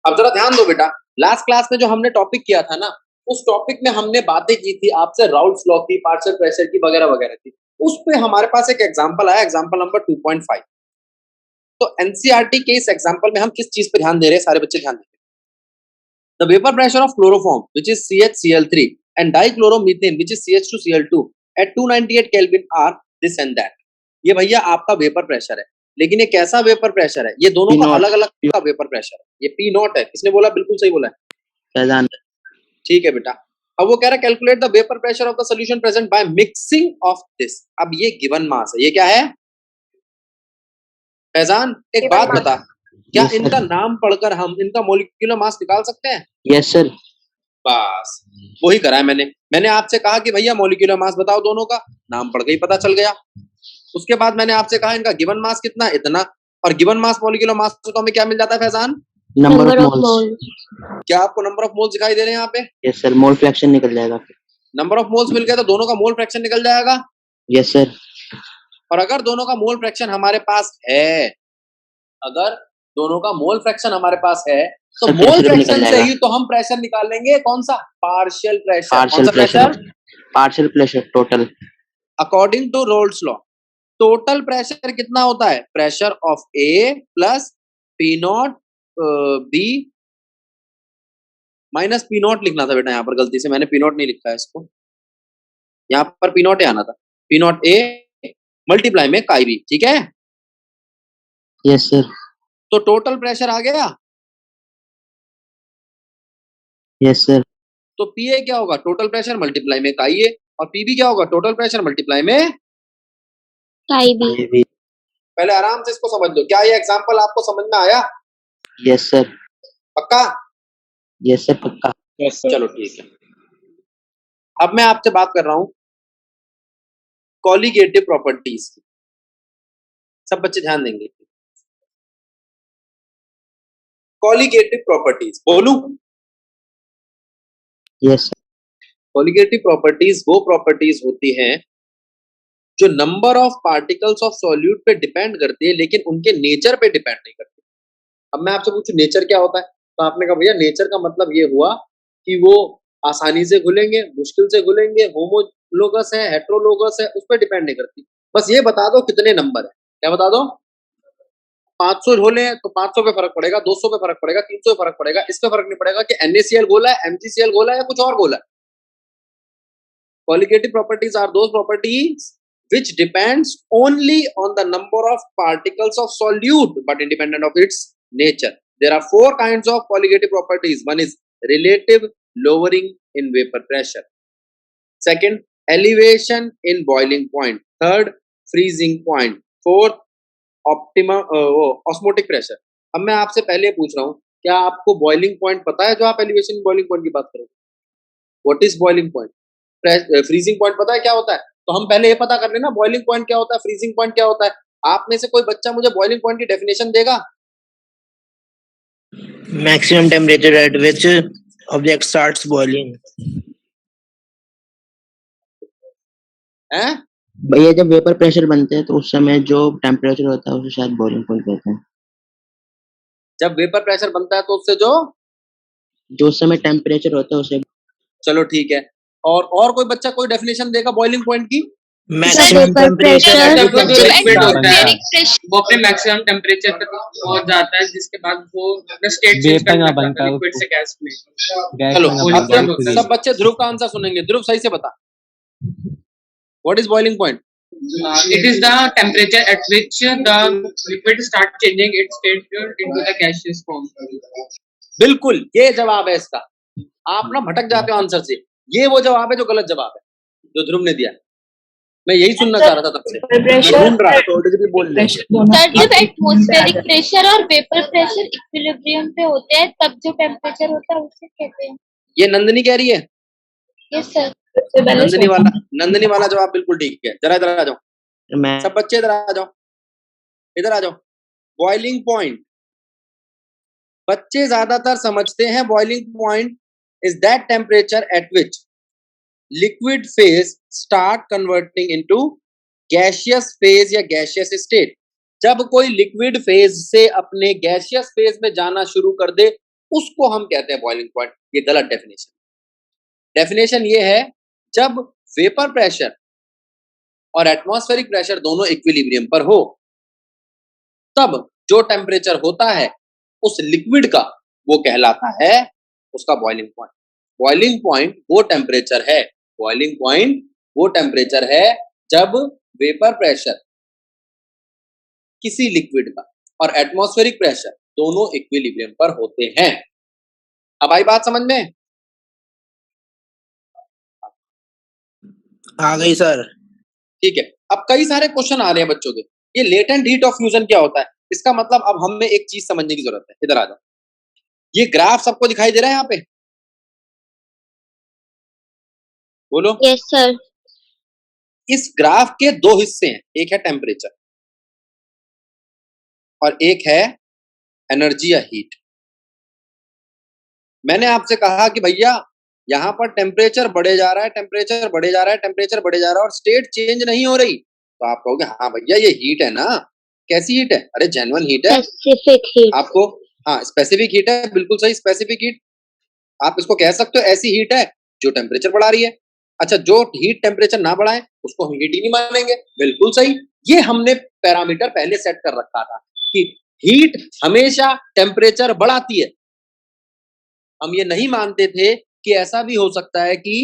अब जरा ध्यान दो बेटा, लास्ट क्लास में जो हमने टॉपिक किया था ना, उस टॉपिक में हमने बातें की थी आपसे राउल्स लॉ की, पार्शियल प्रेशर की, वगैरह वगैरह की। उस पे हमारे पास एक एग्जांपल आया, एग्जांपल नंबर 2.5। तो एनसीईआरटी के इस एग्जांपल में हम किस चीज पे ध्यान दे रहे हैं, सारे बच्चे ध्यान दें। The vapor pressure of chloroform, which is CHCl3, and dichloromethane, which is CH2Cl2, at 298 Kelvin are this and that. ये भैया आपका वेपर प्रेशर है, लेकिन ये कैसा वेपर प्रेशर है? ये दोनों का अलग अलग का वेपर प्रेशर है। ये पी नॉट है। किसने बोला? बिल्कुल सही बोला है। ठीक है बेटा। अब वो कह रहा है calculate the vapour pressure of the solution present by mixing of this. अब ये गिवन मास है। ये क्या है फैजान? एक बात बता, क्या इनका नाम पढ़कर हम इनका मोलिक्यूलर मास निकाल सकते हैं? Yes sir. बस वही करा है मैंने आपसे कहा कि भैया मॉलिक्यूलर मास बताओ दोनों का, नाम पढ़ के ही पता चल गया। उसके बाद मैंने आपसे कहा इनका गिवन मास कितना, इतना, और गिवन मास मॉलिक्यूलर मास तो हमें क्या मिल जाता है फैजान? Number of moles. क्या आपको नंबर ऑफ मोल्स दिखाई दे रहे हैं यहाँ पे? यस सर, मोल फ्रैक्शन निकल जाएगा। नंबर ऑफ मोल्स मिल गया तो दोनों का मोल फ्रैक्शन निकल जाएगा। Yes sir. और अगर दोनों का मोल फ्रैक्शन हमारे पास है, अगर दोनों का मोल फ्रैक्शन हमारे पास है, तो मोल फ्रैक्शन से ही तो हम प्रेशर निकाल लेंगे। कौन सा? Partial pressure. कौन सा pressure? Partial pressure total. According to Raoult's law total pressure कितना होता है? Pressure of A plus P naught B minus P naught लिखना था बेटा, यहाँ पर गलती से मैंने पी नॉट नहीं लिखा है इसको, यहाँ पर पी नॉट आना था। पी नॉट ए मल्टीप्लाई में काई बी। ठीक है? Yes sir. तो टोटल प्रेशर आ गया। Yes sir. तो पी ए क्या होगा? टोटल प्रेशर मल्टीप्लाई में काई ए, और पी बी क्या होगा? टोटल प्रेशर मल्टीप्लाई में काई बी। पहले आराम से इसको समझ लो। क्या ये एग्जांपल आपको समझ में आया? Yes sir. पक्का? यस सर पक्का। Yes sir. चलो ठीक है। अब मैं आपसे बात कर रहा हूं कॉलिगेटिव प्रॉपर्टीज की। सब बच्चे ध्यान देंगे। कॉलिगेटिव प्रॉपर्टीज बोलूं? Yes sir. कॉलिगेटिव प्रॉपर्टीज वो प्रॉपर्टीज होती हैं जो number of particles of solute पे डिपेंड करती है, लेकिन उनके नेचर पे डिपेंड नहीं करती। अब मैं आपसे पूछूं नेचर क्या होता है, तो आपने कहा भैया नेचर का मतलब ये हुआ कि वो आसानी से घुलेंगे, मुश्किल से घुलेंगे, होमोलोगस है, हेट्रोलोगस है, उस पर डिपेंड नहीं करती। बस ये बता दो कितने नंबर है। क्या बता दो? 500 घोले हैं तो 500 पे फर्क पड़ेगा, 200 पे फर्क पड़ेगा, 300 पे फर्क पड़ेगा। इस पे फर्क नहीं पड़ेगा कि NaCl घोला है, MgCl घोला है या कुछ और घोला है। Qualitative properties are those properties which depends only on the number of particles of solute but independent of its nature. There are 4 kinds of qualitative properties. One is relative lowering in vapor pressure. Second, elevation in boiling point. Third, freezing point. Fourth, osmotic pressure. अब मैं आपसे पहले पूछ रहा हूँ, क्या आपको boiling point पता है जो आप एलिवेशन बॉइलिंग पॉइंट की बात करो? What is boiling point? Freezing point पता है क्या होता है? तो हम पहले ये पता कर लेना बॉइलिंग पॉइंट क्या होता है, फ्रीजिंग पॉइंट क्या होता है। आप में से कोई बच्चा मुझे बॉइलिंग पॉइंट की डेफिनेशन देगा? Maximum temperature at which object starts boiling. हैं भैया जब वेपर प्रेशर बनते हैं तो उस समय जो टेम्परेचर होता है उसे शायद बॉइलिंग पॉइंट कहते हैं। जब वेपर प्रेशर बनता है तो उससे जो उस समय टेम्परेचर होता है उसे। चलो ठीक है। और कोई बच्चा कोई डेफिनेशन देगा बॉइलिंग पॉइंट की? मैक्सिमम टेम्परेचर जब वो जो लिक्विड होता है वो अपने मैक्सिमम टेम्परेचर तक पहुंच जाता है, जिसके बाद वो स्टेट चेंज कर जाता है लिक्विड से गैस में। चलो सब बच्चे ध्रुव का आंसर सुनेंगे। ध्रुव सही से बता, what is boiling point? It is the temperature at which the liquid start changing its state into the gaseous form. बिल्कुल, ये जवाब है इसका। आप ना भटक जाते हो आंसर से। ये वो जवाब है जो गलत जवाब है, जो ध्रुव ने दिया। मैं यही सुनना चाह रहा था तब से। ढूंढ रहा था ऑलरेडी भी बोल रहे हैं। सर जब एटमॉस्फेरिक प्रेशर और वेपर प्रेशर इक्विलिब्रियम पे होते हैं तब जो टेम्परेचर होता है उसे कहते हैं। ये नंदनी कह रही है। Yes sir. नंदनी वाला जवाब बिल्कुल ठीक है। जरा इधर आ जाओ, सब बच्चे इधर आ जाओ, इधर आ जाओ। बॉइलिंग पॉइंट बच्चे ज्यादातर समझते हैं boiling point is that temperature at which liquid phase start converting into gaseous phase या गैसियस स्टेट। जब कोई लिक्विड फेज से अपने गैसियस फेज में जाना शुरू कर दे उसको हम कहते हैं बॉइलिंग पॉइंट। ये गलत डेफिनेशन। डेफिनेशन ये है जब वेपर प्रेशर और एटमॉस्फेरिक प्रेशर दोनों इक्विलिब्रियम पर हो, तब जो टेम्परेचर होता है उस लिक्विड का वो कहलाता है उसका बॉइलिंग पॉइंट। बॉइलिंग पॉइंट वो टेम्परेचर है, बॉइलिंग पॉइंट वो टेम्परेचर है जब वेपर प्रेशर किसी लिक्विड का और एटमॉस्फेरिक प्रेशर दोनों इक्विलिब्रियम पर होते हैं। अब आई बात समझ में? आ गई सर। ठीक है। अब कई सारे क्वेश्चन आ रहे हैं बच्चों के, ये लेटेंट हीट ऑफ फ्यूजन क्या होता है? इसका मतलब अब हमें एक चीज समझने की जरूरत है। इधर आ जाओ, ये ग्राफ सबको दिखाई दे रहा है यहाँ पे? बोलो। Yes sir. इस ग्राफ के दो हिस्से हैं, एक है टेम्परेचर और एक है एनर्जी या हीट। मैंने आपसे कहा कि भैया यहाँ पर टेम्परेचर बढ़े जा रहा है, टेम्परेचर बढ़े जा रहा है, टेम्परेचर बढ़े जा रहा है और स्टेट चेंज नहीं हो रही, तो आप कहोगे हाँ भैया ये हीट है ना। कैसी हीट है? अरे जेन्युइन हीट है। Specific heat. आपको हाँ स्पेसिफिक हीट है, बिल्कुल सही, स्पेसिफिक हीट। आप इसको कह सकते हो ऐसी हीट है जो टेम्परेचर बढ़ा रही है। अच्छा, जो हीट टेम्परेचर ना बढ़ाए उसको हम हीट ही नहीं मानेंगे, बिल्कुल सही। ये हमने पैरामीटर पहले सेट कर रखा था कि हीट हमेशा टेम्परेचर बढ़ाती है। हम ये नहीं मानते थे कि ऐसा भी हो सकता है कि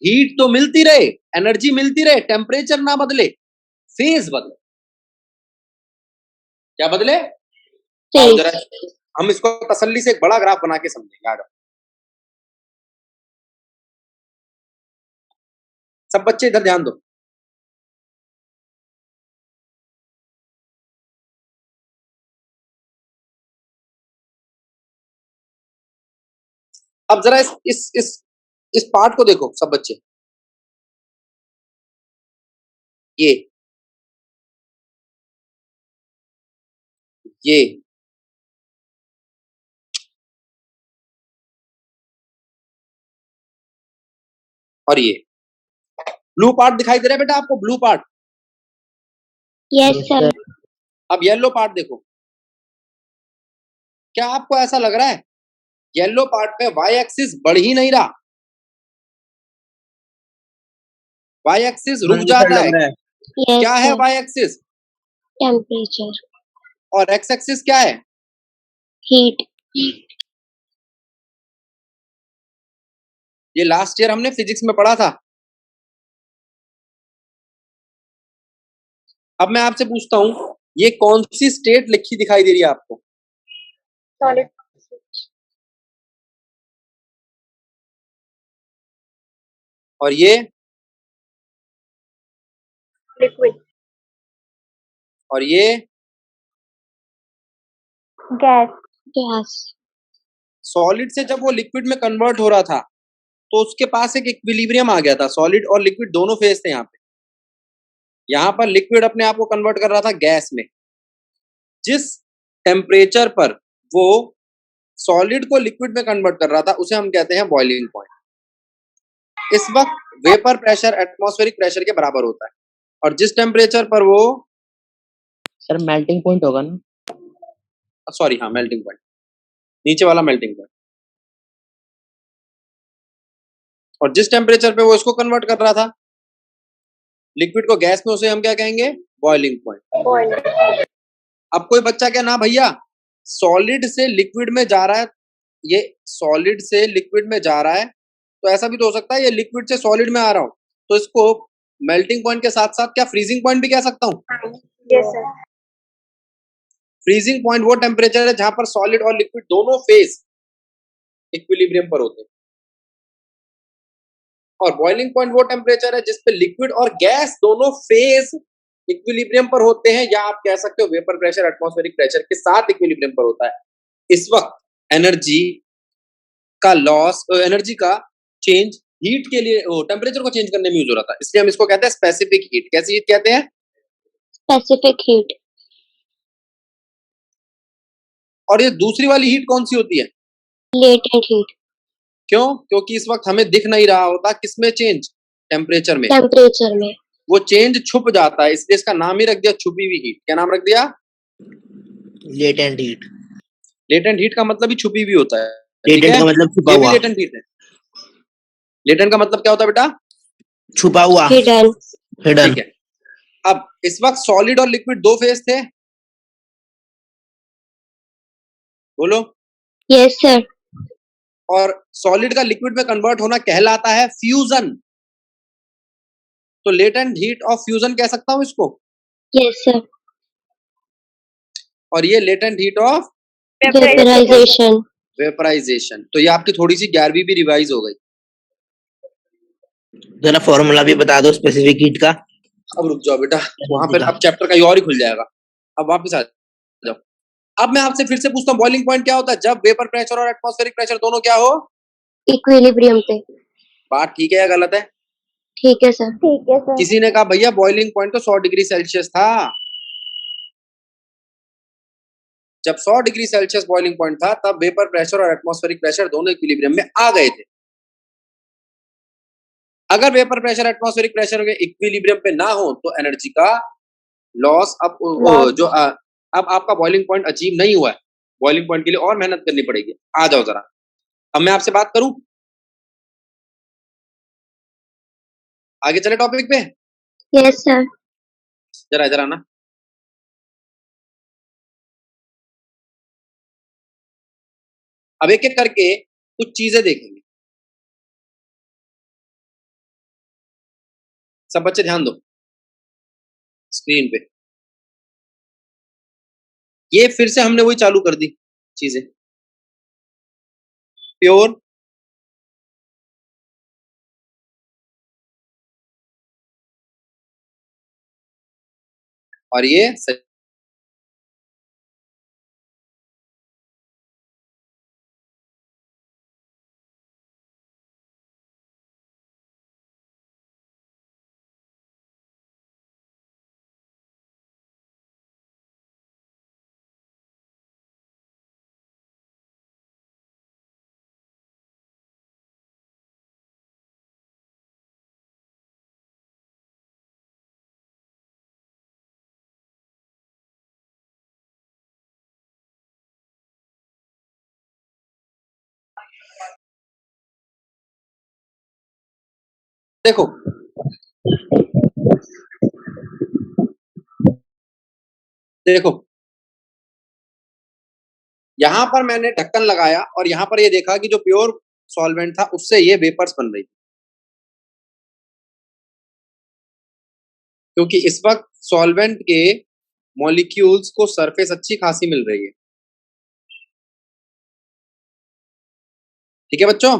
हीट तो मिलती रहे, एनर्जी मिलती रहे, टेम्परेचर ना बदले, फेज बदले। क्या बदले? आओ जरा हम इसको तसल्ली से एक बड़ा ग्राफ बना के समझेंगे। आ जाओ सब बच्चे, इधर ध्यान दो। अब जरा इस पार्ट को देखो सब बच्चे। ये और ये ब्लू पार्ट दिखाई दे रहा है बेटा आपको? Blue part. Yes sir. अब येलो पार्ट देखो। क्या आपको ऐसा लग रहा है येलो पार्ट पे वाई एक्सिस बढ़ ही नहीं रहा? वाई एक्सिस रुक जाता है। क्या है वाई एक्सिस? टेम्परेचर। और एक्स एक्सिस क्या है? हीट। ये लास्ट ईयर हमने फिजिक्स में पढ़ा था। अब मैं आपसे पूछता हूं, ये कौन सी स्टेट लिखी दिखाई दे रही है आपको? सॉलिड। और ये लिक्विड। और ये गैस। गैस। सॉलिड से जब वो लिक्विड में कन्वर्ट हो रहा था तो उसके पास एक इक्विलिब्रियम आ गया था। सॉलिड और लिक्विड दोनों फेज थे यहाँ पे। यहाँ पर लिक्विड अपने आप को कन्वर्ट कर रहा था गैस में। जिस टेम्परेचर पर वो सॉलिड को लिक्विड में कन्वर्ट कर रहा था उसे हम कहते हैं बॉइलिंग पॉइंट। इस वक्त वेपर प्रेशर एटमॉस्फेरिक प्रेशर के बराबर होता है और जिस टेम्परेचर पर वो सर मेल्टिंग पॉइंट होगा ना? सॉरी हाँ मेल्टिंग पॉइंट, नीचे वाला मेल्टिंग पॉइंट। और जिस टेम्परेचर पे वो इसको कन्वर्ट कर रहा था लिक्विड को गैस में, उसे हम क्या कहेंगे? Boiling point. अब कोई बच्चा क्या ना भैया सॉलिड से लिक्विड में जा रहा है, ये सॉलिड से लिक्विड में जा रहा है तो ऐसा भी तो हो सकता है ये लिक्विड से सॉलिड में आ रहा हूं तो इसको मेल्टिंग पॉइंट के साथ साथ क्या फ्रीजिंग पॉइंट भी कह सकता हूं? Yes sir. फ्रीजिंग पॉइंट वो टेम्परेचर है जहां पर सॉलिड और लिक्विड दोनों फेज इक्विलिब्रियम पर होते हैं। और बॉइलिंग पॉइंट वो टेम्परेचर है जिसपे लिक्विड और गैस दोनों फेज इक्विलिब्रियम पर होते हैं, या आप कह सकते हो वेपर प्रेशर एटमॉस्फेरिक प्रेशर के साथ इक्विलिब्रियम पर होता है। इस वक्त एनर्जी का लॉस, एनर्जी का चेंज हीट के लिए टेम्परेचर को चेंज करने में यूज हो रहा था, इसलिए हम इसको कहते हैं स्पेसिफिक हीट। कैसी हीट कहते हैं? Specific heat. और ये दूसरी वाली हीट कौन सी होती है? Latent heat. क्यों? क्योंकि इस वक्त हमें दिख नहीं रहा होता किसमें चेंज? टेम्परेचर में। टेम्परेचर में वो चेंज छुप जाता है, इसलिए इसका नाम ही रख दिया छुपी हुई हीट। क्या नाम रख दिया? Latent heat. लेटेंट हीट का मतलब ही छुपी हुई होता है, ठीक लेटेंट है, का मतलब छुपा ये भी हुआ, लेटेंट हीट है। लेटेंट का मतलब क्या होता है बेटा? छुपा हुआ, हिडन। हिडन। ठीक है। अब इस वक्त सॉलिड और लिक्विड दो फेज थे, बोलो। Yes sir. और सॉलिड का लिक्विड में कन्वर्ट होना कहलाता है फ्यूजन। तो लेटेंट हीट ऑफ फ्यूजन कह सकता हूं इसको, यस सर। और ये latent heat of vaporisation. Vaporisation. तो ये आपकी थोड़ी सी 11वीं भी रिवाइज हो गई। जरा फॉर्मूला भी बता दो स्पेसिफिक हीट का। अब रुक जाओ बेटा, वहां पर अब चैप्टर का और ही खुल जाएगा। अब वापस आ जाओ। अब मैं आपसे फिर से पूछता हूँ, बॉइलिंग पॉइंट क्या होता है जब वेपर प्रेशर और एटमॉस्फेरिक प्रेशर दोनों क्या हो? इक्विलिब्रियम पे। बात ठीक है या गलत है? ठीक है सर। ठीक है सर। किसी ने कहा भैया बॉइलिंग पॉइंट तो 100 डिग्री सेल्सियस था। जब 100 डिग्री सेल्सियस बॉइलिंग पॉइंट था तब वेपर प्रेशर और एटमॉस्फेरिक प्रेशर दोनों इक्विलिब्रियम में आ गए थे। अगर वेपर प्रेशर एटमॉस्फेरिक प्रेशर के इक्विलिब्रियम पे ना हो तो एनर्जी का लॉस। अब जो अब आपका बॉइलिंग पॉइंट अचीव नहीं हुआ है, बॉइलिंग पॉइंट के लिए और मेहनत करनी पड़ेगी। आ जाओ जरा, अब मैं आपसे बात करूं, आगे चले टॉपिक पे। Yes sir. जरा जरा ना, अब एक एक करके कुछ चीजें देखेंगे। सब बच्चे ध्यान दो स्क्रीन पे। ये फिर से हमने वही चालू कर दी चीजें, प्योर और ये देखो, देखो यहां पर मैंने ढक्कन लगाया और यहां पर ये देखा कि जो प्योर सॉल्वेंट था उससे ये वेपर्स बन रही, क्योंकि इस वक्त सॉल्वेंट के मॉलिक्यूल्स को सरफेस अच्छी खासी मिल रही है। ठीक है बच्चों?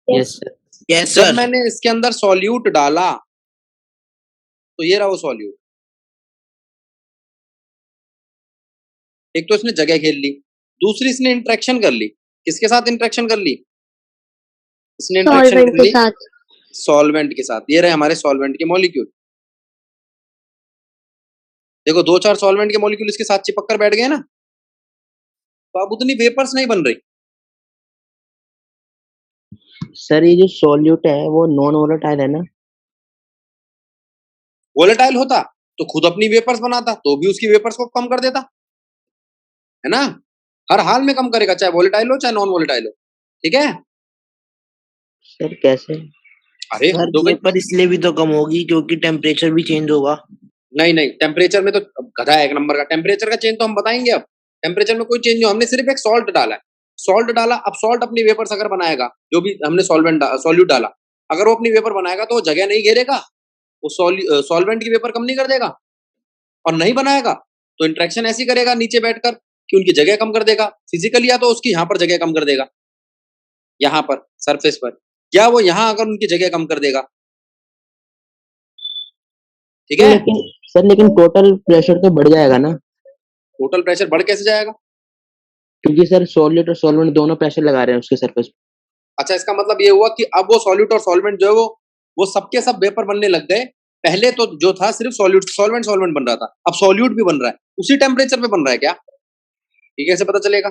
यस सर, यस जब सर। मैंने इसके अंदर सॉल्यूट डाला तो ये रहा वो सॉल्यूट। एक तो इसने जगह घेर ली, दूसरी इसने इंटरेक्शन कर ली। किसके साथ इंटरेक्शन कर ली? इसने इंटरेक्शन सॉल्वेंट कर के ली साथ। सॉल्वेंट के साथ। ये रहे हमारे सॉल्वेंट के मॉलिक्यूल। देखो दो चार सॉल्वेंट के मॉलिक्यूल इसके साथ चिपक कर बैठ गए ना, तो अब उतनी वेपर्स नहीं बन रही। सर ये जो सॉल्यूट है वो नॉन वोलेटाइल है ना? वोलेटाइल होता तो खुद अपनी वेपर्स बनाता, तो भी उसकी वेपर्स को कम कर देता, है ना? हर हाल में कम करेगा, चाहे वोलेटाइल हो चाहे नॉन वोलेटाइल हो। ठीक है सर कैसे? अरे सर दो भाई, वेपर इसलिए भी तो कम होगी क्योंकि टेम्परेचर भी चेंज होगा। नहीं नहीं, टेम्परेचर में तो गधा है एक नंबर का। टेम्परेचर का चेंज तो हम बताएंगे। अब टेम्परेचर में कोई चेंज नहीं, हमने सिर्फ एक सॉल्ट डाला है। सॉल्ट डाला, अब सॉल्ट अपनी वेपर्स अगर बनाएगा, जो भी हमने सॉल्यूट डाला, अगर वो अपनी वेपर बनाएगा तो वो जगह नहीं घेरेगा, वो सॉल्वेंट की वेपर कम नहीं कर देगा। और नहीं बनाएगा तो इंट्रैक्शन ऐसी करेगा नीचे बैठकर कि उनकी जगह कम कर देगा फिजिकली, या तो उसकी यहाँ पर जगह कम कर देगा, यहाँ पर सरफेस पर, या वो यहाँ अगर उनकी जगह कम कर देगा। ठीक है? लेकिन टोटल प्रेशर तो बढ़ जाएगा ना? टोटल प्रेशर बढ़ कैसे जाएगा? क्योंकि सर सॉल्यूट और सॉल्वेंट दोनों प्रेशर लगा रहे हैं उसके सरफेस पे। अच्छा, इसका मतलब ये हुआ कि अब वो सॉल्यूट और सॉल्वेंट जो है वो सबके सब वेपर बनने लग गए। पहले तो जो था सिर्फ सॉल्यूट सॉल्वेंट सॉल्वेंट बन रहा था, अब सॉल्यूट भी बन रहा है। उसी टेम्परेचर पे बन रहा है क्या? ये कैसे पता चलेगा?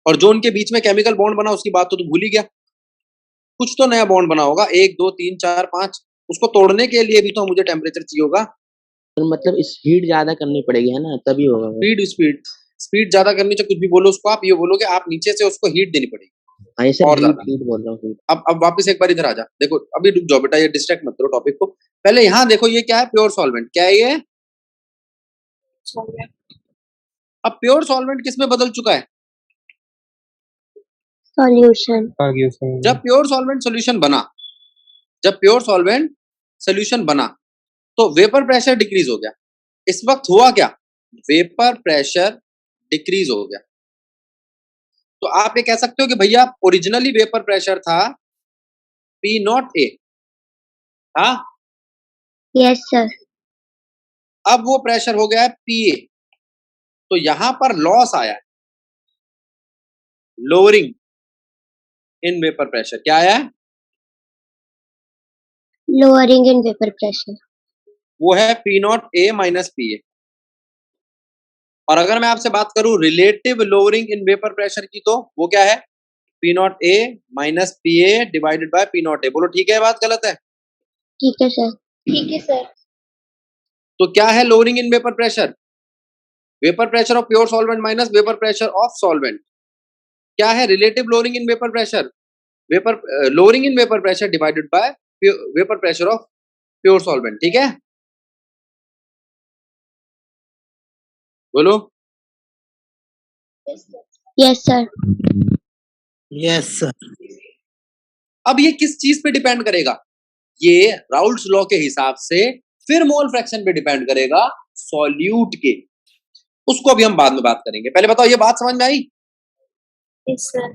और जो उनके बीच में केमिकल बॉन्ड बना उसकी बात तो भूल ही गया। कुछ तो नया बॉन्ड बना होगा, 1 2 3 4 5। उसको तोड़ने के लिए भी तो मुझे टेम्परेचर चाहिए होगा। तो मतलब स्पीड ज्यादा करनी पड़ेगी है ना, तभी होगा वो। स्पीड ज्यादा करनी चाहिए, कुछ भी बोलो उसको, आप ये बोलोगे आप नीचे से उसको हीट देनी पड़ेगी हाँ ये सर और हीट ज्यादा। हीट बोल रहा हूँ heat। अब वापस एक बार इधर आ जा, देखो अभी रुक जाओ बेटा, ये डिस्ट्रैक्ट मत करो टॉपिक को। पहले यहाँ देखो ये क्या है, प्योर सॉल्वेंट। क्या है ये? अब प्योर सॉल्वेंट किस में बदल चुका है? सॉल्यूशन। जब प्योर सॉल्वेंट सॉल्यूशन बना, जब प्योर सॉल्वेंट सॉल्यूशन बना तो वेपर प्रेशर डिक्रीज हो गया। इस वक्त हुआ क्या? वेपर प्रेशर डिक्रीज हो गया। तो आप ये कह सकते हो कि भैया ओरिजिनली वेपर प्रेशर था पी नॉट ए, हाँ, यस सर। अब वो प्रेशर हो गया है पी ए। तो यहां पर लॉस आया, लोअरिंग इन वेपर प्रेशर। क्या आया है? Lowering in vapour pressure. वो है P naught A minus P A. और अगर मैं आपसे बात करूं relative lowering in vapour pressure की, तो वो क्या है? P naught A minus P A divided by P naught ए। बोलो ठीक है, बात गलत है? ठीक है सर। ठीक है सर। तो क्या है lowering in vapour pressure? Vapour pressure of pure solvent minus vapour pressure of solvent. क्या है relative lowering in vapour pressure? Vapour lowering in vapour pressure divided by vapour pressure of pure solvent. ठीक है, बोलो। Yes sir. Yes sir. अब ये किस चीज पे डिपेंड करेगा? ये राउल्ट्स लॉ के हिसाब से फिर मोल फ्रैक्शन पे डिपेंड करेगा, सॉल्यूट के। उसको अभी हम बाद में बात करेंगे। पहले बताओ ये बात समझ में आई? Yes sir.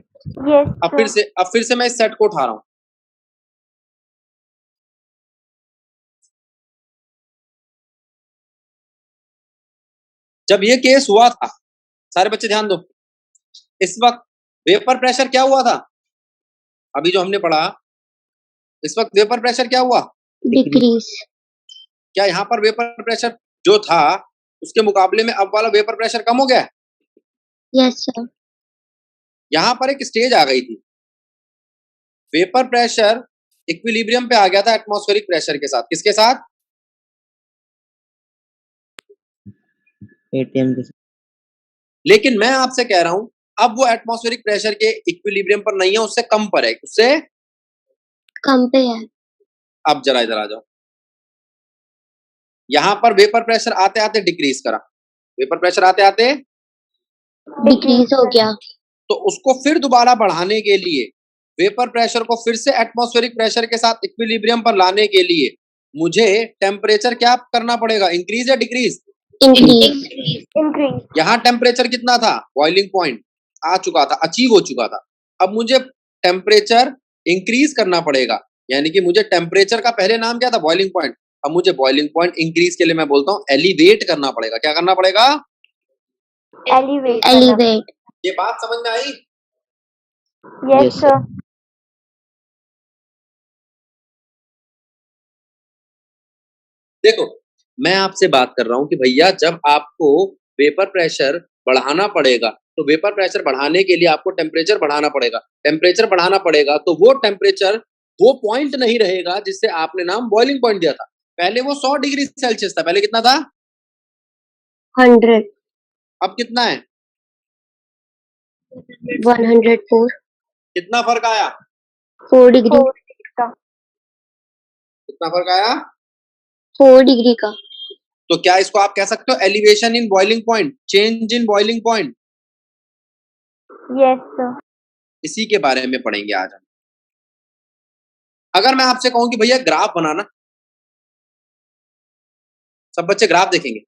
यस। अब फिर से मैं इस सेट को उठा रहा हूं। जब ये केस हुआ था, सारे बच्चे ध्यान दो, इस वक्त वेपर प्रेशर क्या हुआ था? अभी जो हमने पढ़ा, इस वक्त वेपर प्रेशर क्या हुआ? डिक्रीज। क्या यहाँ पर वेपर प्रेशर जो था उसके मुकाबले में अब वाला वेपर प्रेशर कम हो गया? Yes sir. यहाँ पर एक स्टेज आ गई थी, वेपर प्रेशर इक्विलिब्रियम पे आ गया था एटमॉस्फेरिक प्रेशर के साथ। किसके साथ? एटीएम के साथ। लेकिन मैं आपसे कह रहा हूं अब वो एटमॉस्फेरिक प्रेशर के इक्विलिब्रियम पर नहीं है, उससे कम पर है। उससे कम पे है। अब जरा इधर आ जाओ, यहां पर वेपर प्रेशर आते आते डिक्रीज करा, वेपर प्रेशर आते आते डिक्रीज हो गया। तो उसको फिर दोबारा बढ़ाने के लिए, वेपर प्रेशर को फिर से एटमॉस्फेरिक प्रेशर के साथ इक्विलिब्रियम पर लाने के लिए मुझे टेम्परेचर क्या करना पड़ेगा? इंक्रीज या डिक्रीज? इंक्रीज। यहाँ टेम्परेचर कितना था? बॉइलिंग पॉइंट आ चुका था, अचीव हो चुका था। अब मुझे टेम्परेचर इंक्रीज करना पड़ेगा, यानी कि मुझे टेम्परेचर का पहले नाम क्या था? Boiling point. अब मुझे बॉइलिंग पॉइंट इंक्रीज के लिए मैं बोलता हूँ एलिवेट करना पड़ेगा। क्या करना पड़ेगा? एलिवेट। ये बात समझ में आई? Yes sir. देखो मैं आपसे बात कर रहा हूं कि भैया जब आपको वेपर प्रेशर बढ़ाना पड़ेगा तो वेपर प्रेशर बढ़ाने के लिए आपको टेम्परेचर बढ़ाना पड़ेगा। टेम्परेचर बढ़ाना पड़ेगा तो वो टेम्परेचर वो पॉइंट नहीं रहेगा जिससे आपने नाम बॉइलिंग पॉइंट दिया था। पहले वो 100 डिग्री सेल्सियस था, पहले कितना था? 100। अब कितना है? 104। कितना फर्क आया? 4 डिग्री। कितना फर्क आया? 4 डिग्री का। तो क्या इसको आप कह सकते हो elevation in boiling point, change in boiling point? Yes sir. इसी के बारे में पढ़ेंगे आज हम। अगर मैं आपसे कहूं कि भैया ग्राफ बनाना, सब बच्चे ग्राफ देखेंगे।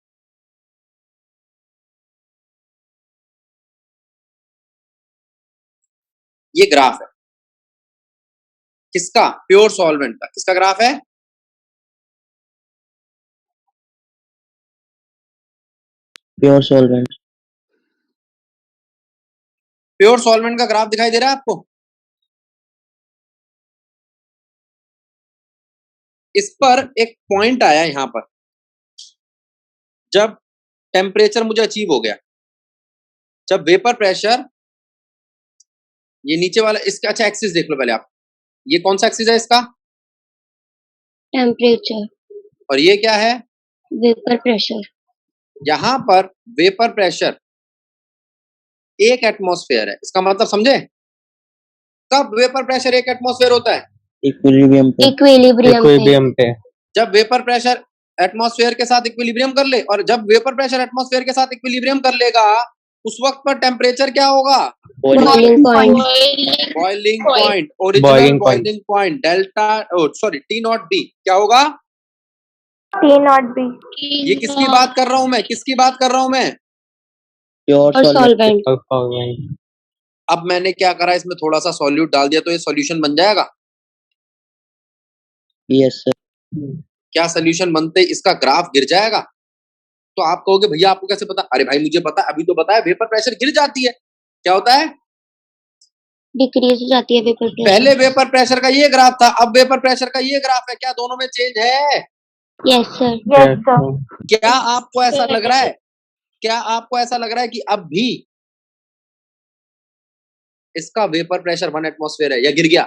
ये ग्राफ है किसका? प्योर सॉल्वेंट का। किसका ग्राफ है? Pure solvent. प्योर सॉल्वेंट का ग्राफ दिखाई दे रहा है आपको? इस पर एक पॉइंट आया यहां पर, जब टेम्परेचर मुझे अचीव हो गया, जब वेपर प्रेशर, ये नीचे वाला इसका, अच्छा एक्सिस देख लो पहले आप, ये कौन सा एक्सिस है इसका? टेम्परेचर। और ये क्या है? Vapour pressure. यहाँ पर वेपर प्रेशर 1 एटमॉस्फेयर है, इसका मतलब समझे? कब वेपर प्रेशर 1 एटमॉस्फेयर होता है? इक्विलिब्रियम पे। इक्विलिब्रियम पे। जब वेपर प्रेशर एटमॉस्फेयर के साथ इक्विलिब्रियम कर ले, और जब वेपर प्रेशर एटमॉस्फेयर के साथ इक्विलिब्रियम कर लेगा उस वक्त पर टेम्परेचर क्या होगा? Boiling point. Boiling point, original boiling point, delta sorry T naught B क्या होगा? T0B। ये किसकी बात कर रहा हूं मैं? किसकी बात कर रहा हूं मैं? Pure solvent. अब मैंने क्या करा, इसमें थोड़ा सा सॉल्यूट डाल दिया तो ये सॉल्यूशन बन जाएगा। Yes sir. क्या सॉल्यूशन बनते इसका ग्राफ गिर जाएगा? तो आप कहोगे भैया आपको कैसे पता? अरे भाई मुझे पता, अभी तो बताया वेपर प्रेशर गिर जाती है। क्या होता है? डिक्रीज हो जाती है वेपर प्रेशर। पहले वेपर प्रेशर का ये ग्राफ था, अब वेपर प्रेशर का ये ग्राफ है। क्या दोनों में चेंज है? Yes sir. Yes sir। क्या आपको ऐसा लग रहा है, क्या आपको ऐसा लग रहा है कि अब भी इसका वेपर प्रेशर 1 एटमॉस्फेयर है या गिर गया?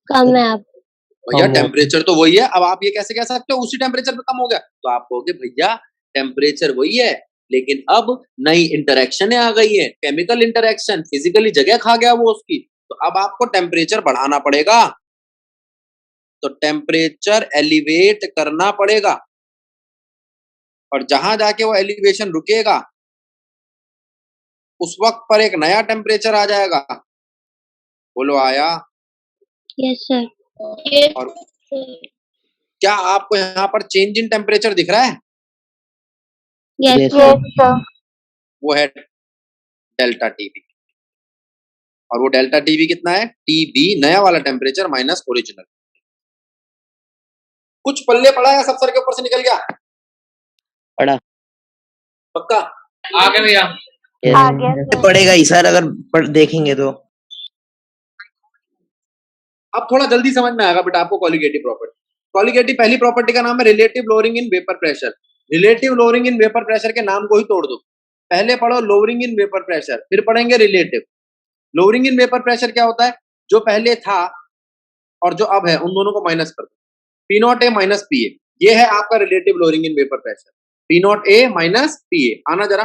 कम है आप। भैया टेम्परेचर तो वही है। अब आप ये कैसे कह सकते हो उसी टेम्परेचर पे कम हो गया? तो आप कहोगे भैया टेम्परेचर वही है लेकिन अब नई इंटरेक्शन आ गई है, केमिकल इंटरेक्शन, फिजिकली जगह खा गया वो उसकी, तो अब आपको टेम्परेचर बढ़ाना पड़ेगा, तो टेम्परेचर एलिवेट करना पड़ेगा, और जहां जाके वो एलिवेशन रुकेगा उस वक्त पर एक नया टेम्परेचर आ जाएगा। बोलो आया? Yes sir. और क्या आपको यहाँ पर चेंज इन टेम्परेचर दिख रहा है? Yes Yes, sir. Yes sir। वो है डेल्टा टीबी, और वो डेल्टा टीबी कितना है? टीबी नया वाला टेम्परेचर माइनस ओरिजिनल। कुछ पल्ले पड़ा या सब सर के ऊपर से निकल गया? पड़ा। पक्का? आ गए भैया। आ गया सर। पड़ेगा ही सर अगर देखेंगे तो। अब थोड़ा जल्दी समझ में आएगा बेटा आपको कॉलिगेटिव प्रॉपर्टी। कॉलिगेटिव पहली प्रॉपर्टी का नाम है relative lowering in vapour pressure. Relative lowering in vapour pressure के नाम को ही तोड़ दो। पहले पढ़ो लोअरिंग इन वेपर प्रेशर, फिर पढ़ेंगे relative. Lowering in vapour pressure क्या होता है? जो पहले था और जो अब है उन दोनों को माइनस कर दो। P naught A minus P A, ये है आपका relative lowering in vapour pressure. P naught A minus P A, आना जरा।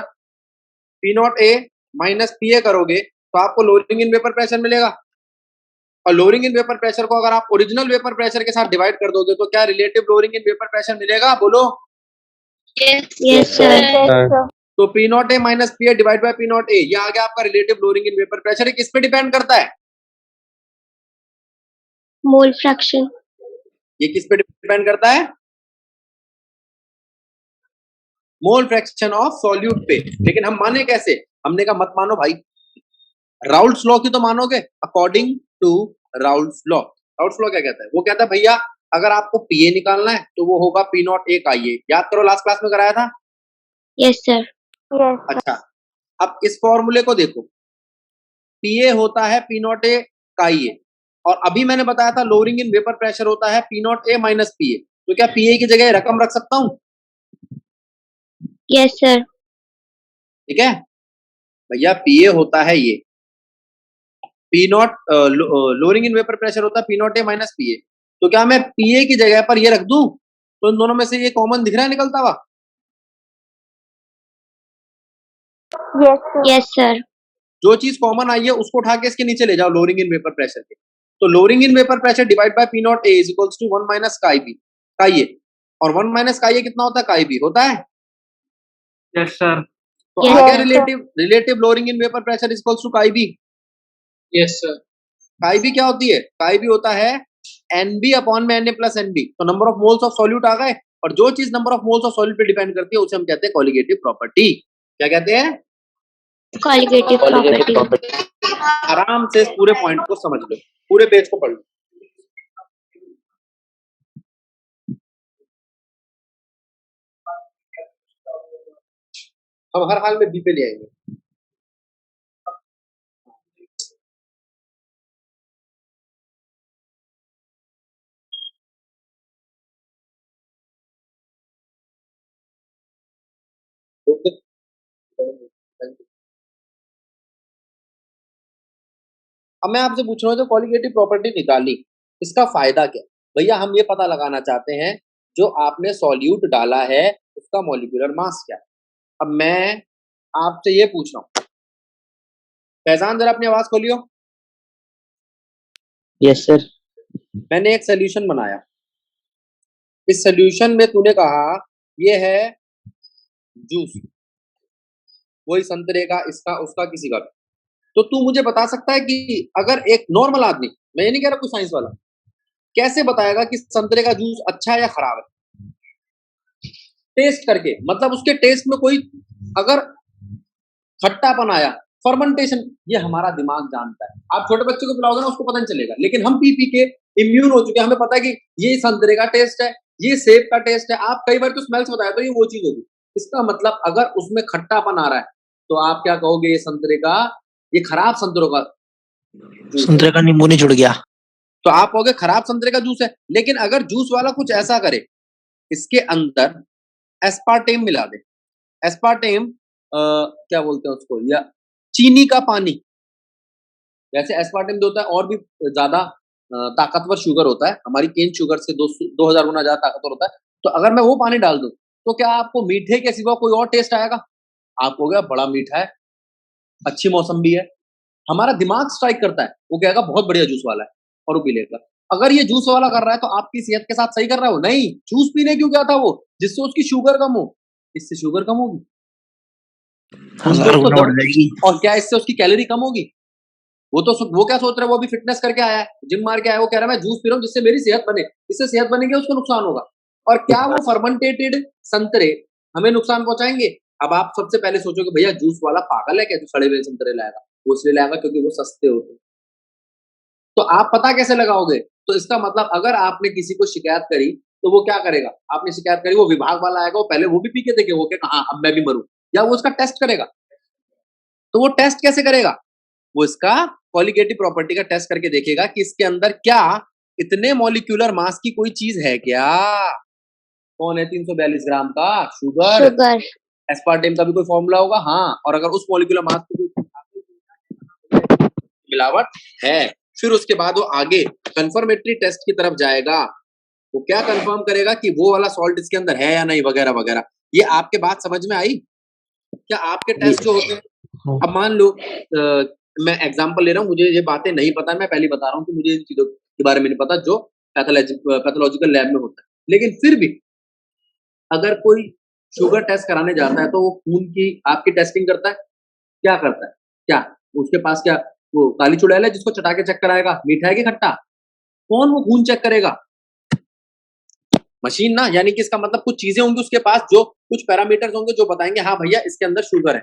P naught A minus P A करोगे तो आपको लोअरिंग इन वेपर प्रेशर मिलेगा, और लोअरिंग इन वेपर प्रेशर को अगर आप ओरिजिनल वेपर प्रेशर के साथ डिवाइड कर दोगे तो क्या relative lowering in vapour pressure मिलेगा? बोलो। Yes sir. Yes sir। तो P naught A minus P A divide by P naught ए, ये आ गया आपका relative lowering in vapour pressure. किस पे डिपेंड करता है? Mole fraction. ये किस पे डिपेंड करता है? मोल फ्रैक्शन ऑफ सॉल्यूट पे। लेकिन हम माने कैसे? हमने कहा मत मानो भाई, राउल्ट्स लॉ की तो मानोगे। According to Raoult's law, Raoult's law क्या कहता है? वो कहता है भैया अगर आपको पीए निकालना है तो वो होगा पी नॉट ए का ये। याद करो लास्ट क्लास में कराया था। Yes sir. Yes sir। अच्छा, अब इस फॉर्मूले को देखो, पीए होता है पी नॉट ए का ये, और अभी मैंने बताया था लोअरिंग इन वेपर प्रेशर होता है पी नॉट ए माइनस पीए। तो क्या पीए की जगह रकम रख सकता हूं? Yes sir. ठीक है भैया, पीए होता है ये P not, lowering in vapour pressure होता है पी नॉट ए माइनस पीए। तो क्या मैं पीए की जगह पर ये रख दूं तो इन दोनों में से ये कॉमन दिख रहा है निकलता हुआ? Yes sir। Yes sir. जो चीज कॉमन आई है उसको उठा के इसके नीचे ले जाओ लोअरिंग इन वेपर प्रेशर के। तो lowering in vapour pressure divide by P naught A is equals to 1 minus chi B, chi A, और 1 माइनस काई ए कितना होता है? काई बी होता है। Yes sir. तो Yes, आ गया sir। Relative lowering in vapour pressure is equals to chi b. Yes sir. Chi b क्या होती है? काई बी होता है एनबी अपॉन में एनए प्लस एनबी। तो number of moles of solute आ गए, और जो चीज number of moles of solute पे डिपेंड करती है उसे हम कहते हैं कॉलिगेटिव प्रॉपर्टी। क्या कहते हैं? Colligative property. आराम से इस पूरे पॉइंट को समझ लो, पूरे पेज को पढ़ लो। हम हर हाल में बी पे ले आएंगे। ओके, अब मैं आपसे पूछ रहा हूँ जो कॉलिगेटिव प्रॉपर्टी निकाली इसका फायदा क्या? भैया हम ये पता लगाना चाहते हैं जो आपने सॉल्यूट डाला है उसका मॉलिक्यूलर मास क्या है। अब मैं आपसे ये पूछ रहा हूँ, फैजान जरा अपनी आवाज खोलियो। Yes sir. मैंने एक सोल्यूशन बनाया, इस सोल्यूशन में तूने कहा ये है जूस, वही संतरे का, इसका, उसका, किसी का भी, तो तू मुझे बता सकता है कि अगर एक नॉर्मल आदमी, मैं ये नहीं कह रहा कोई साइंस वाला, कैसे बताएगा कि संतरे का जूस अच्छा है या खराब है? टेस्ट करके, मतलब उसके टेस्ट में कोई अगर खट्टापन आया, फर्मेंटेशन, ये हमारा दिमाग जानता है। आप छोटे बच्चे को पिलाओगे ना उसको पता नहीं चलेगा, लेकिन हम पी पी के इम्यून हो चुके हैं, हमें पता है कि ये संतरे का टेस्ट है, ये सेब का टेस्ट है। आप कई बार तो स्मेल्स बताया तो ये वो चीज होगी। इसका मतलब अगर उसमें खट्टापन आ रहा है तो आप क्या कहोगे, ये संतरे का, ये खराब संतरों का संतरे का नींबू नहीं जुड़ गया, तो आप कहोगे खराब संतरे का जूस है। लेकिन अगर जूस वाला कुछ ऐसा करे, इसके अंदर एस्पार्टेम मिला दे, एस्पार्टेम क्या बोलते हैं उसको, या चीनी का पानी, वैसे एस्पार्टेम जो होता है और भी ज्यादा ताकतवर शुगर होता है, हमारी केन शुगर से 2000 गुना ज्यादा ताकतवर होता है। तो अगर मैं वो पानी डाल दूं तो क्या आपको मीठे के सिवा कोई और टेस्ट आएगा? आप कहोगे बड़ा मीठा है, अच्छी मौसम्बी है। हमारा दिमाग स्ट्राइक करता है, वो कहेगा बहुत बढ़िया जूस वाला है, और वो पी लेगा। अगर ये जूस वाला कर रहा है तो आपकी सेहत के साथ सही कर रहा है वो? नहीं, जूस पीने क्यों गया था वो? जिससे उसकी शुगर कम हो। इससे शुगर कम होगी? और क्या इससे उसकी कैलोरी कम होगी? वो क्या सोच रहा है, वो अभी फिटनेस करके आया है, जिम मार के आया है, वो कह रहा है मैं जूस पी रहा हूँ जिससे मेरी सेहत बने। इससे सेहत बनेगी, उसको नुकसान होगा। और क्या वो फर्मेंटेटेड संतरे हमें नुकसान पहुंचाएंगे? अब आप सबसे पहले सोचोगे भैया जूस वाला पागल है क्या जो सड़े हुए संतरे लाएगा? वो इसलिए लाएगा क्योंकि वो सस्ते होते हैं। तो आप पता कैसे लगाओगे? तो इसका मतलब अगर आपने किसी को शिकायत करी तो वो क्या करेगा, आपने शिकायत करी, वो विभाग वाला आएगा, वो पहले वो भी पी के देखे, वो क्या हाँ अब मैं भी मरूं, या वो उसका टेस्ट करेगा। तो वो टेस्ट कैसे करेगा? वो इसका कॉलिगेटिव प्रॉपर्टी का टेस्ट करके देखेगा कि इसके अंदर क्या इतने मॉलिक्यूलर मास की कोई चीज है क्या। कौन है 342 ग्राम का? शुगर। शुगर। एस्पार्टेम का भी कोई फॉर्मूला होगा, हाँ। और अगर उस मॉलिक्यूलर मास की मिलावट है, फिर उसके बाद वो आगे कंफर्मेटरी टेस्ट की तरफ जाएगा। वो क्या कंफर्म करेगा कि वो वाला सॉल्ट इसके अंदर है या नहीं, वगैरह वगैरह। ये आपके बात समझ में आई? क्या आपके टेस्ट जो होते हैं, अब मान लो मैं एग्जांपल ले रहा हूँ, मुझे ये बातें नहीं पता, मैं पहले बता रहा हूँ कि मुझे इन चीजों के बारे में नहीं पता जो पैथोलॉजिकल लैब में होता है। लेकिन फिर भी अगर कोई शुगर टेस्ट कराने जाता है तो वो खून की आपकी टेस्टिंग करता है, क्या करता है? क्या उसके पास क्या वो काली चुड़ैल है जिसको चटा के चेक कराएगा मीठा है कि खट्टा? कौन वो खून चेक करेगा? मशीन ना। यानी कि इसका मतलब कुछ चीजें होंगी उसके पास, जो कुछ पैरामीटर्स होंगे जो बताएंगे हाँ भैया इसके अंदर शुगर है,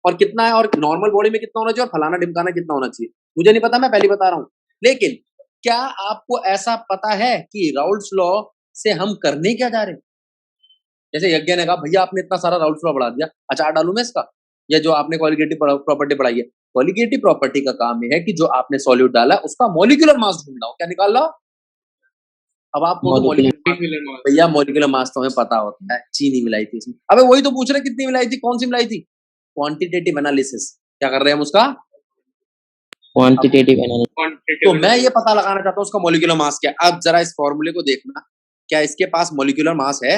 और कितना है, और नॉर्मल बॉडी में कितना होना चाहिए, और फलाना ढिमकाना कितना होना चाहिए। मुझे नहीं पता, मैं पहले बता रहा हूँ। लेकिन क्या आपको ऐसा पता है कि राउल्स लॉ से हम करने क्या जा रहे हैं? जैसे यज्ञ ने कहा भैया आपने इतना सारा राउल्स लॉ बढ़ा दिया, अचार डालू मैं इसका? या जो आपने क्वालिटेटिव प्रॉपर्टी पढ़ाई है, क्वालिटेटिव प्रॉपर्टी का काम यह है कि जो आपने सॉल्यूट डाला उसका मॉलिक्यूलर मास ढूंढना हो, क्या निकाल लो। अब आप भैया मॉलिक्यूलर मास तो हमें पता होता है, चीनी मिलाई थी इसमें। अबे वही तो पूछ रहे कितनी मिलाई थी, कौन सी मिलाई थी? Quantitative analysis. क्या कर रहे हैं हम उसका? Quantitative analysis. तो मैं ये पता लगाना चाहता हूँ उसका मॉलिक्यूलर मास क्या है। अब जरा इस फॉर्मूले को देखना, क्या इसके पास मॉलिक्यूलर मास है?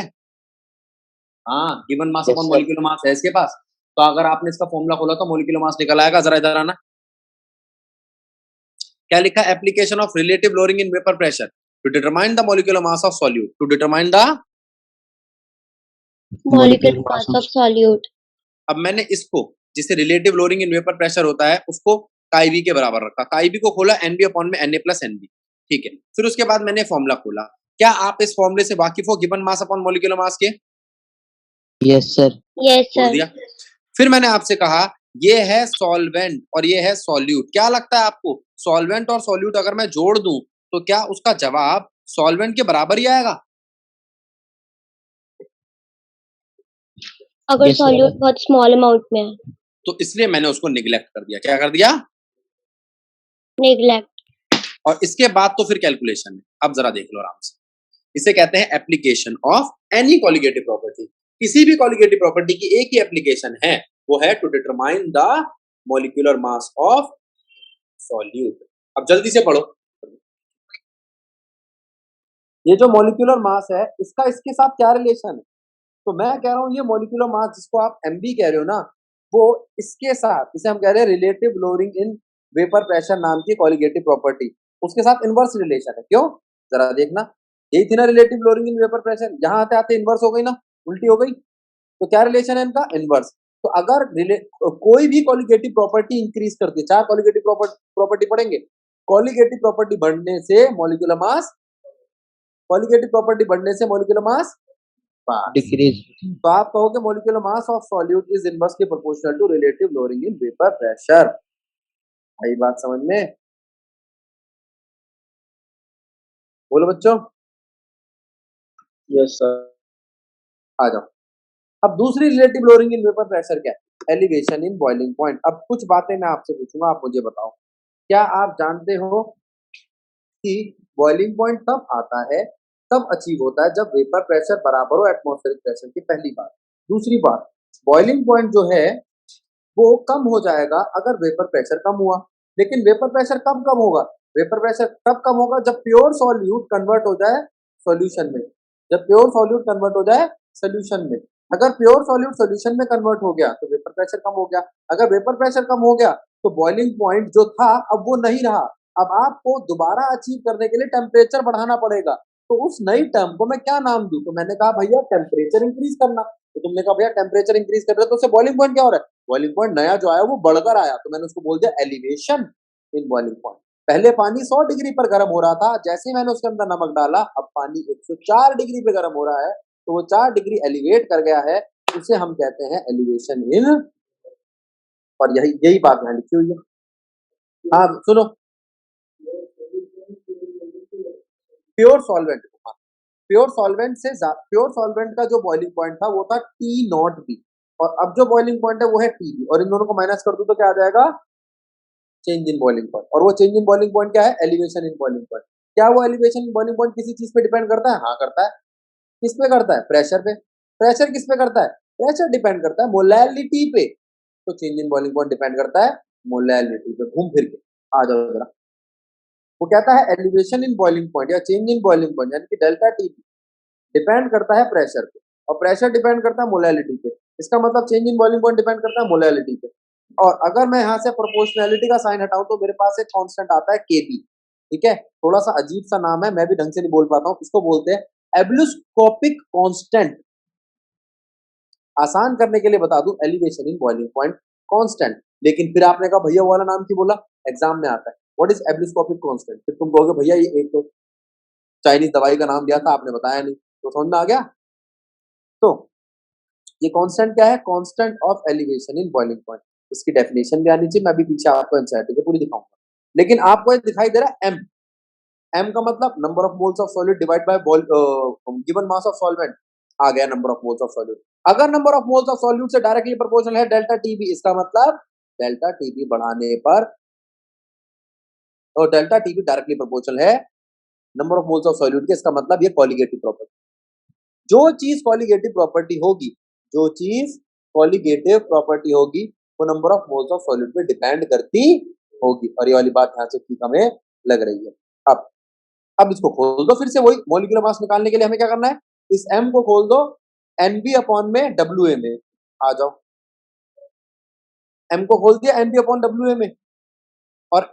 हाँ, गिवन मास अपॉन मॉलिक्यूलर मास है इसके पास। तो अगर आपने इसका फॉर्मूला खोला तो मॉलिक्यूलर मास निकल आएगा। जरा इधर आना, क्या लिखा? Application of relative lowering in vapour pressure to determine the molecular mass of solute, to determine the molecular mass of solute. अब मैंने इसको, जिसे relative lowering in vapour pressure होता है, उसको काईबी के बराबर रखा। काईबी को खोला एनबी अपॉन में Na प्लस एनबी, ठीक है। फिर उसके बाद मैंने फॉर्मूला खोला। क्या आप इस फॉर्मूले से वाकिफ हो given mass upon molecular mass के? Yes sir. यस बोल सर। दिया। फिर मैंने आपसे कहा ये है सॉल्वेंट और ये है सॉल्यूट। क्या लगता है आपको, सॉल्वेंट और सॉल्यूट अगर मैं जोड़ दूं तो क्या उसका जवाब सॉल्वेंट के बराबर ही आएगा? अगर सॉल्यूट बहुत स्मॉल अमाउंट में है तो इसलिए मैंने उसको निगलेक्ट कर दिया। क्या कर दिया? नेग्लेक्ट। और इसके बाद तो फिर कैलकुलेशन है। अब जरा देख लो आराम से। इसे कहते हैं application of any colligative property. किसी भी कॉलिगेटिव प्रॉपर्टी की एक ही एप्लीकेशन है, वो है to determine the molecular mass of solute. अब जल्दी से पढ़ो। ये जो मॉलिक्यूलर मास है इसका इसके साथ क्या रिलेशन है? तो मैं कह रहा हूँ ये मॉलिक्यूलर मास जिसको आप एमबी कह रहे हो ना, वो इसके साथ, इसे हम कह रहे हैं relative lowering in vapour pressure नाम की कॉलिगेटिव प्रॉपर्टी, उसके साथ इनवर्स रिलेशन है। क्यों? जरा देखना, यही थी ना relative lowering in vapour pressure, यहाँ आते आते इनवर्स हो गई ना, उल्टी हो गई। तो क्या रिलेशन है इनका? इनवर्स। तो अगर कोई भी कॉलिगेटिव प्रॉपर्टी इंक्रीज करती है, चार कॉलिगेटिव प्रॉपर्टी पढ़ेंगे, कॉलिगेटिव प्रॉपर्टी बढ़ने से मॉलिक्यूलर मास, कॉलिगेटिव प्रॉपर्टी बढ़ने से मॉलिक्यूलर मास डिक्रीज। तो आप कहोगे molecular mass of solute is inversely proportional to relative lowering in vapour pressure. आई बात समझ में? बोलो बच्चों। Yes sir. आ जाओ। अब दूसरी relative lowering in vapour pressure क्या है? Elevation in boiling point. अब कुछ बातें मैं आपसे पूछूंगा, आप मुझे बताओ, क्या आप जानते हो कि बॉइलिंग पॉइंट तब आता है, तब अचीव होता है जब वेपर प्रेशर बराबर हो एटमॉस्फेरिक प्रेशर की? पहली बात। दूसरी बात, बॉइलिंग पॉइंट जो है वो कम हो जाएगा अगर वेपर प्रेशर कम हुआ। लेकिन वेपर प्रेशर कब कम होगा? वेपर प्रेशर तब कम होगा जब प्योर सॉल्यूट कन्वर्ट हो जाए सॉल्यूशन में, जब प्योर सॉल्यूट कन्वर्ट हो जाए सॉल्यूशन में। अगर प्योर सॉल्यूट सॉल्यूशन में कन्वर्ट हो गया तो वेपर प्रेशर कम हो गया। अगर वेपर प्रेशर कम हो गया तो बॉइलिंग पॉइंट जो था अब वो नहीं रहा। अब आपको दोबारा अचीव करने के लिए टेम्परेचर बढ़ाना पड़ेगा। तो उस नई टर्म को मैं क्या नाम दूं? तो मैंने कहा भैया टेम्परेचर इंक्रीज करना। तो तुमने कहा भैया टेम्परेचर इंक्रीज कर रहे हो तो उससे बॉइलिंग पॉइंट क्या हो रहा है? बॉइलिंग पॉइंट नया जो आया वो बढ़कर आया, तो मैंने उसको बोल दिया एलिवेशन इन बॉइलिंग पॉइंट। पहले पानी 100 डिग्री पर गर्म हो रहा था, जैसे ही मैंने उसके अंदर नमक डाला अब पानी 104 डिग्री पे गर्म हो रहा है, तो वो 4 डिग्री एलिवेट कर गया है, उसे हम कहते हैं एलिवेशन इन। और यही यही बात यहाँ लिखी हुई है। हाँ सुनो, प्योर सॉल्वेंट, हाँ प्योर सॉल्वेंट से प्योर सॉल्वेंट का जो बॉइलिंग पॉइंट था वो था टी नॉट बी, और अब जो बॉइलिंग पॉइंट है वो है टी बी, और इन दोनों को माइनस कर दूं तो क्या आ जाएगा? Change in boiling point. और वो चेंज इन बॉइलिंग पॉइंट क्या है? Elevation in boiling point. क्या वो एलिवेशन इन बॉइलिंग पॉइंट किसी चीज पे डिपेंड करता है? हाँ करता है। किस पे करता है? प्रेशर पे। प्रेशर किस पे करता है? प्रेशर डिपेंड करता है मोलैलिटी पे। तो change in boiling point depend करता है मोलैलिटी पे। घूम फिर के आ जाओ जरा, वो कहता है एलिवेशन इन बॉइलिंग पॉइंट या चेंज इन बॉइलिंग पॉइंट यानी कि डेल्टा टी डिपेंड करता है प्रेशर पे, और प्रेशर डिपेंड करता है मोलैलिटी पे। इसका मतलब change in boiling point depend करता है मोलैलिटी पे। और अगर मैं यहाँ से प्रोपोर्शनैलिटी का साइन हटाऊं तो मेरे पास एक कांस्टेंट आता है केबी। ठीक है, थोड़ा सा अजीब सा नाम है, मैं भी ढंग से नहीं बोल पाता हूँ। इसको बोलते हैं एब्लुस्कोपिक कांस्टेंट। आसान करने के लिए बता दूं, elevation in boiling point constant. लेकिन फिर आपने कहा भैया वो वाला नाम क्यों बोला? एग्जाम में आता है व्हाट इज एब्लुस्कोपिक कांस्टेंट। फिर तुम कहोगे भैया ये एक तो चाइनीज दवाई का नाम दिया था आपने बताया नहीं, तो समझ में आ गया? तो ये कांस्टेंट क्या है? Constant of elevation in boiling point. इसकी डेफिनेशन भी आनी चाहिए, मैं भी पीछे आपको एनसीईआरटी पे पूरी दिखाऊंगा। लेकिन आपको ये दिखाई दे रहा है एम। एम का मतलब number of moles of solid divide by given mass of solvent. आ गया number of moles of solute. अगर number of moles of solute से डायरेक्टली प्रोपोर्शनल है डेल्टा टीबी, इसका मतलब डेल्टा टीबी बढ़ाने पर, और डेल्टा टीबी डायरेक्टली प्रोपोर्शनल है number of moles of solute के, इसका मतलब ये कॉलिगेटिव प्रॉपर्टी। जो चीज कॉलिगेटिव प्रॉपर्टी होगी, जो चीज कॉलिगेटिव प्रॉपर्टी होगी वो number of moles of solute पे डिपेंड करती होगी। और ये वाली बात यहाँ से ठीक हमें लग रही है। अब इसको खोल दो फिर से, वही मॉलिक्यूलर मास निकालने के लिए हमें क्या करना है? इस m को खोल दो NB अपॉन में WA में। आ जाओ, m को खोल दिया NB अपॉन WA में, और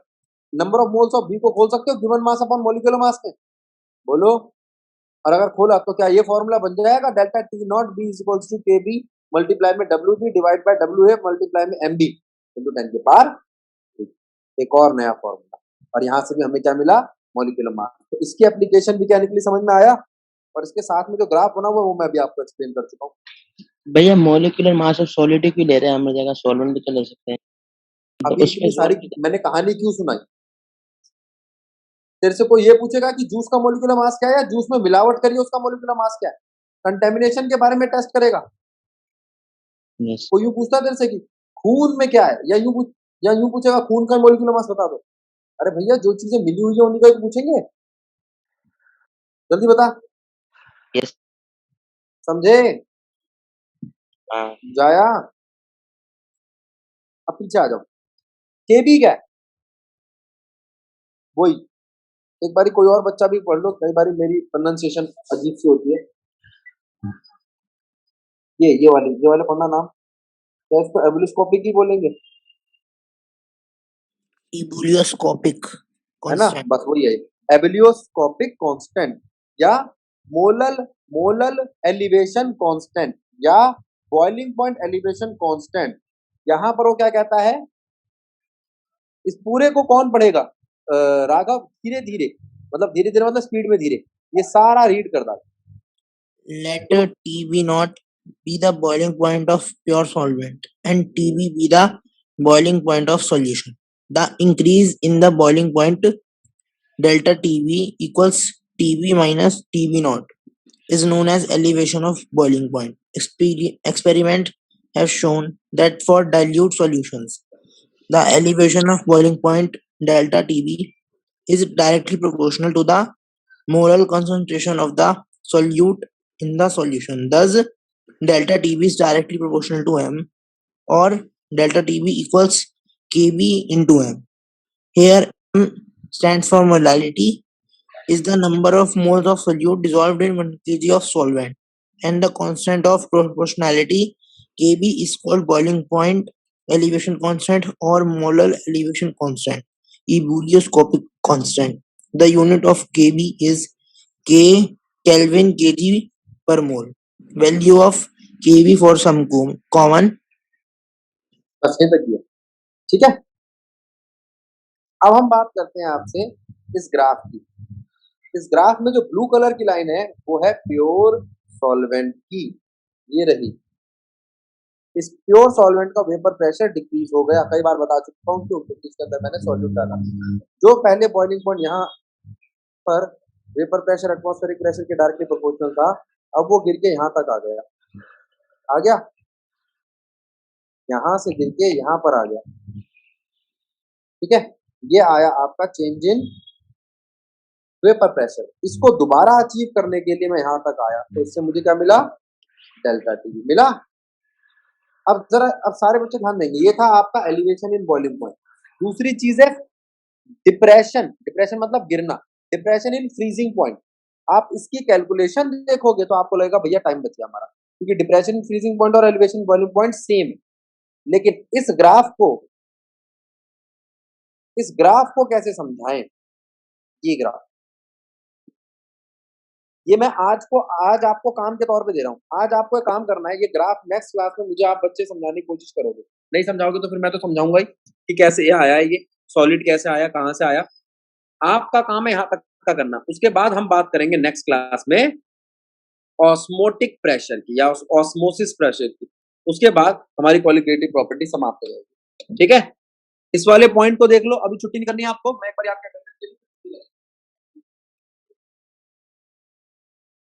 number of moles of B को खोल सकते हो गिवन मास अपॉन मॉलिक्यूलर मास में। बोलो। और अगर खोला तो क्या ये फॉर्मूला बन जाएगा? Delta T naught B is equals to K B multiply में WB divide by WA multiply में MB इंटू 10 के पावर 3। एक और नया फॉर्मूला, और यहाँ से भी हमें क्या मिला? Molecular mass. तो इसकी एप्लीकेशन भी क्या निकली समझ में आया? और इसके साथ में जो ग्राफ बना हुआ है वो मैं भी आपको एक्सप्लेन कर चुका हूँ। भैया मॉलिक्यूलर मास ऑफ सॉलिड क्यों ले रहे हैं? हम जगह सॉल्वेंट भी तो ले सकते हैं। अब तो इतनी उसमें सारी मैंने कहानी क्यों सुनाई? तेरे से कोई ये पूछेगा कि जूस का मॉलिक्यूलर मास क्या है, या जूस में मिलावट करिए उसका मॉलिक्यूलर मास क्या है, कंटेमिनेशन के बारे में टेस्ट करेगा। यस। कोई यूं पूछता है तेरे से कि खून में क्या है, या यूं पूछेगा खून का मॉलिक्यूलर मास बता दो। अरे भैया जो चीजें मिली हुई है उन्हीं का ही पूछेंगे, जल्दी बता। यस। समझे? हाँ। जाया, अब पीछे आ जाओ। केबी क्या है? वही एक बारी कोई और बच्चा भी पढ़ लो, कई बारी मेरी प्रोनाउंसिएशन अजीब सी होती है। ये वाले पढ़ना नाम क्या, इसको एबुलियोस्कोपिक ही बोलेंगे इबुलियोस्कोपिक है ना, कांस्टेंट। बस वही है एबुलियोस्कोपिक कांस्टेंट या मोलल एलिवेशन कांस्टेंट या बॉइलिंग पॉइंट एलिवेशन कांस्टेंट। यहाँ पर वो क्या कहता है, इस पूरे को कौन पढ़ेगा राघव, धीरे धीरे मतलब स्पीड में धीरे, ये सारा रीड कर डाल। Let Tb not be the boiling point of pure solvent and Tb be the boiling point of solution. The increase in the boiling point delta Tb equals Tb minus Tb naught is known as elevation of boiling point. Experiment have shown that for dilute solutions, the elevation of boiling point delta Tb is directly proportional to the molar concentration of the solute in the solution. Thus, delta Tb is directly proportional to m, or delta Tb equals Kb into m. Here m stands for molality, is the number of moles of solute dissolved in 1 kg of solvent, and the constant of proportionality Kb is called boiling point elevation constant or molar elevation constant, ebullioscopic constant. The unit of Kb is K Kelvin kg per mole. Value of Kb for some common. बस यहीं तक दिया, ठीक है। अब हम बात करते हैं आपसे इस ग्राफ की। इस ग्राफ में जो ब्लू कलर की लाइन है वो है प्योर सॉल्वेंट की, ये रही। इस प्योर सॉल्वेंट का वेपर प्रेशर डिक्रीज हो गया, कई बार बता चुका हूँ क्यों, क्योंकि इसके अंदर मैंने सॉल्यूट डाला। जो पहले बॉइलिंग पॉइंट यहाँ पर वेपर प्रेशर एटमॉस्फेरिक प्रेशर के डायरेक्टली प्रोपोर्शनल था, अब वो गिर के यहाँ तक आ गया, यहाँ से गिर के यहाँ पर आ गया, ठीक है। ये आया आपका चेंज इन वेपर प्रेशर। इसको दोबारा अचीव करने के लिए मैं यहाँ तक आया, तो इससे मुझे क्या मिला, डेल्टा टी मिला। अब सारे बच्चे ध्यान देंगे, ये था आपका एलिवेशन इन बॉइलिंग पॉइंट। दूसरी चीज है डिप्रेशन मतलब गिरना, डिप्रेशन इन फ्रीजिंग पॉइंट। आप इसकी कैलकुलेशन देखोगे तो आपको लगेगा भैया टाइम बच गया हमारा, क्योंकि डिप्रेशन इन फ्रीजिंग पॉइंट और एलिवेशन बॉइलिंग पॉइंट सेम है। लेकिन इस ग्राफ को कैसे समझाएं, ये ग्राफ, ये मैं आज आपको काम के तौर पे दे रहा हूँ। आज आपको एक काम करना है, ये ग्राफ नेक्स्ट क्लास में मुझे आप बच्चे समझाने की कोशिश करोगे, नहीं समझाओगे तो फिर मैं तो समझाऊंगा ही कि कैसे ये आया है, ये सॉलिड कैसे आया, कहाँ से आया। आपका काम है यहाँ तक का करना। उसके बाद हम बात करेंगे नेक्स्ट क्लास में ऑस्मोटिक प्रेशर की या ऑस्मोसिस प्रेशर की। उसके बाद हमारी क्वालिटेटिव प्रॉपर्टी समाप्त हो जाएगी, ठीक है। इस वाले पॉइंट को देख लो, अभी छुट्टी नहीं करनी है आपको, मैं एक बार याद कर